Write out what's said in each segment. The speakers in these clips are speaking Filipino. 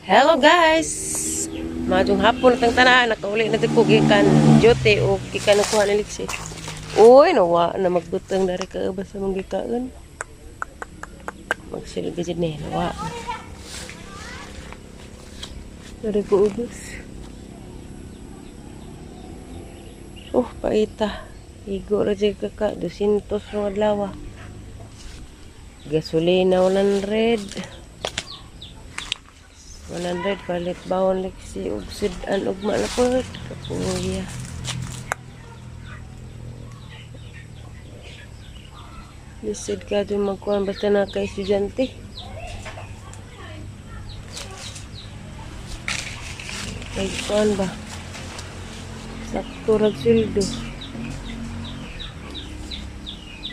Hello guys! Madung hapon natang tanan, nakauli na ko gikan jote o gikan nakuha ni Lixie. Uy, nawa na magbutang dari ka basta mong gikaon. Magsilbi dyan eh, nawa. Dari ko ubos. Oh, paita. Igo ra dyan kaka, 200 mga adlaw. Gasolina 100 palit bawon Lexi ug sudan ug malapot kapuya. Lisod ka dun magkuhan basta na kay estudyante. Kay kuhan ba? Sakto rag sweldo.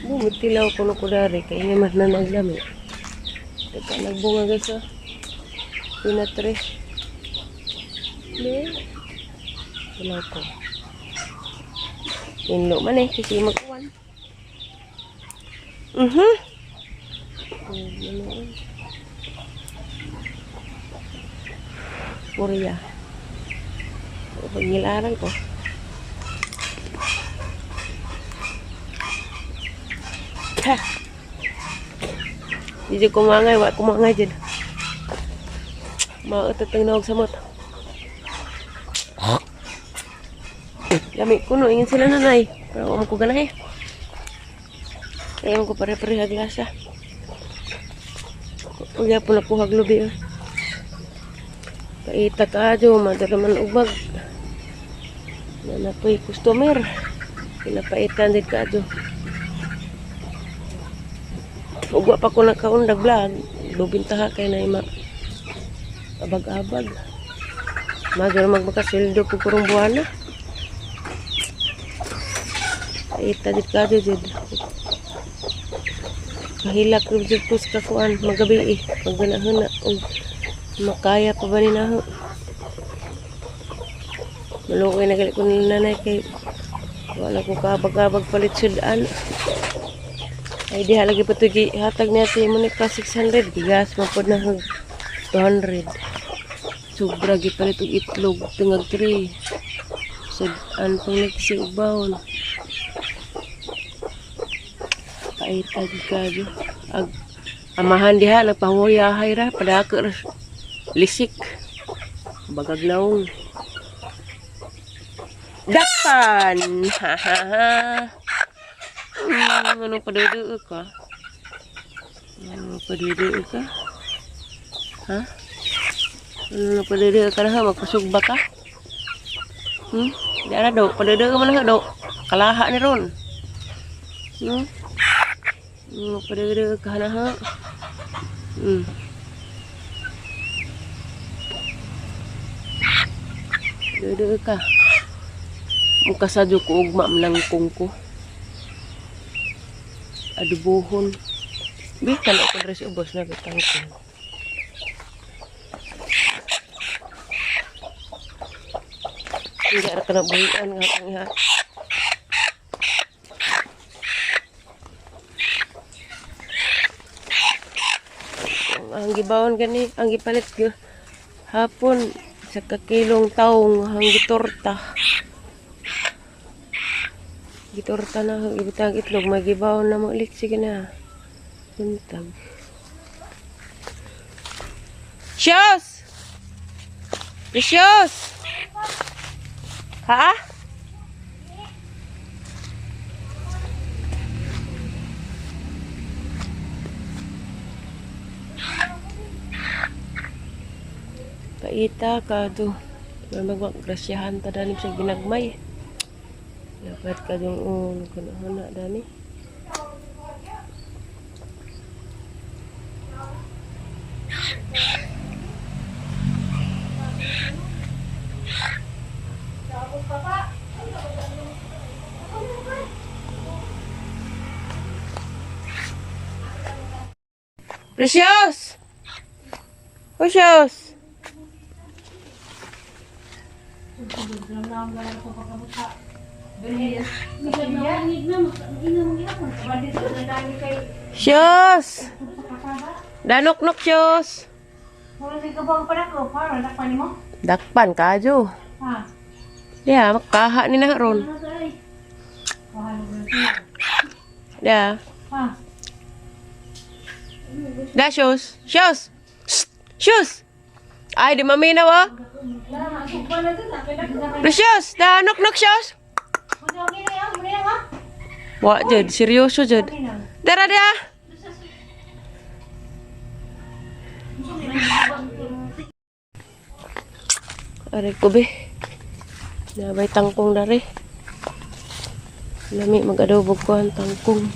Bumitilaw ko na kudari kay nga mas na naglami. Teka nagbunga guys oh. Pinatre. Ne. Wala ko. Inlo man eh kasi magkuhan. Korea. Pangilaran ko. Ha. Hindi ko mangay, wala ko mangay dyan. Mautatang nawag sa mata. Lami ko no, ingin sila nanay. Pero ako ko ganay. Kaya ko pare-pare haglasa. Kaya po na po haglubi. Kaita ka adyo, madalaman ubag. Na po'y customer. Pinapaitan din ka adyo. Ugwa pa ko nakaundag vlog. Lubintaha kay na ima. Abag-abag. Magano magmakasildo po kurong buwan na. Kaita din ka adyo dyan. Kahilak rin dyan po sa kakuan. Magabi eh. Magbanahon na. Makaya pa ba ni na ho? Malukay na galit ko nila nanay kay wala ko kabag-abag palit sudan. Ay di halagi pa ito hatag niya si Monica 600. Gigas mapod na 200. Sobra gipalit og itlog tungag 3. Sudan pang nagsi ubawon. Kaita di kadyo. Amahan diha nagpahuyahay ra padaka lisik bagag naong dakpan hahaha. Ano padudu ka? Ano padudu ka? Ha? Ano padudu ka na magpasugba ka? Di ana do padudu ka man do kalaha ni ron. Ano padudu ka na ha? Dede ka. Muka sadyo ko ugma melangkong ko. Adubuhon. Bitan ako dress ubos na bitang ko. Hindi ra kana buhian nga tangha. Ang gibawon gani, ang gipalit hapon sa kakilong taong hang gitorta. Gitorta na ibutang itlog magibaw na mo Lixie na. Buntag. Precious! Precious! Ha? Paita ka to. Maggrasyahan ta danim sa ginagmay. Dapat ka yung kanahana dani. Precious! Precious! Syos! Danok-nok, Syos! Dakpan kajo. Dia makaha ni na ron. Dia. Da shoes. Shoes. Shoes. Ay di maminaw ah. The shoes. Da nok shoes. Wa jud seryoso jud. Dara dia. Aray ko be. Nabay tangkong dari. Lami mag-adobo ko ang tangkong.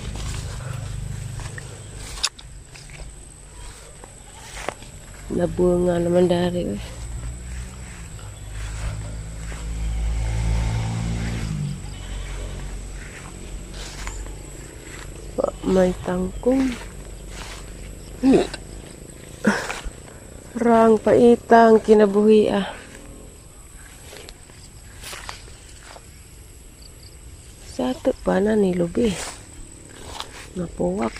Nabunga naman dari. May tangkong. Rang paitang kinabuhi ah. Satu pana ni lubi. Napuwak.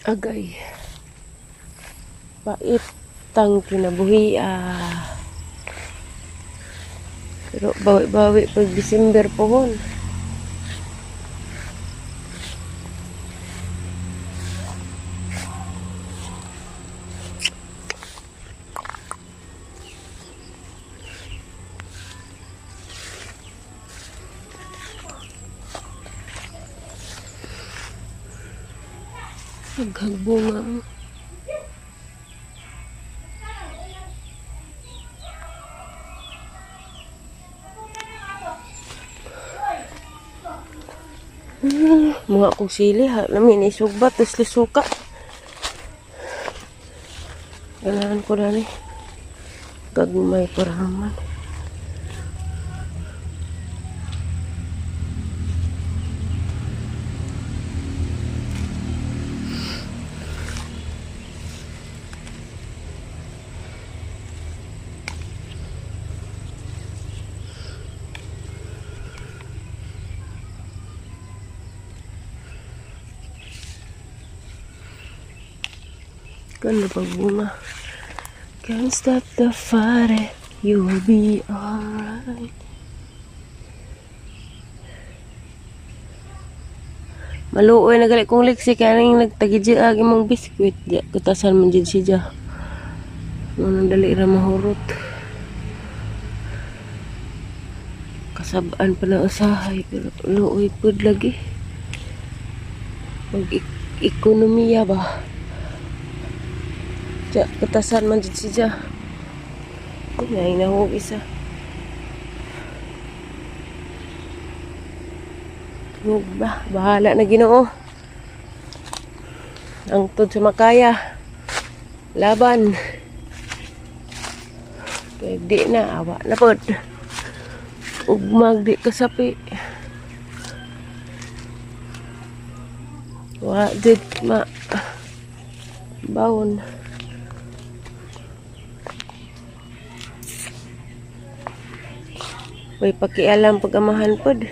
Agay. Paitang kinabuhi ah. Pero bawi-bawi pag December pohon. Naghambunga. Mga kong sili ha. Namin isugbat. Tapos lisuka. Ganahan ko na ni. Gagmay paraman. Ganda pagbunga. Can't stop the fire, you will be alright. Maluoy na gali kong liksi kaya nang nagtagidya agi mong biskwit. Diya, kutasan man dyan siya. Nung dali na mahurot. Kasabaan pa na usahay pero luoy pud lagi. Mag-ekonomiya ba? Diya, kutasan man dyan siya. Ngayon na ho isa. Tungog ba? Bahala na Ginoo. Ang tod sa makaya. Laban. Kaya di na. Awa na pod. Ugmag di kasapi. Wa did ma. Bawon. May pakialam pagamahan pod.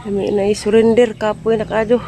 Kami na i-surrender kapoy na kadyo.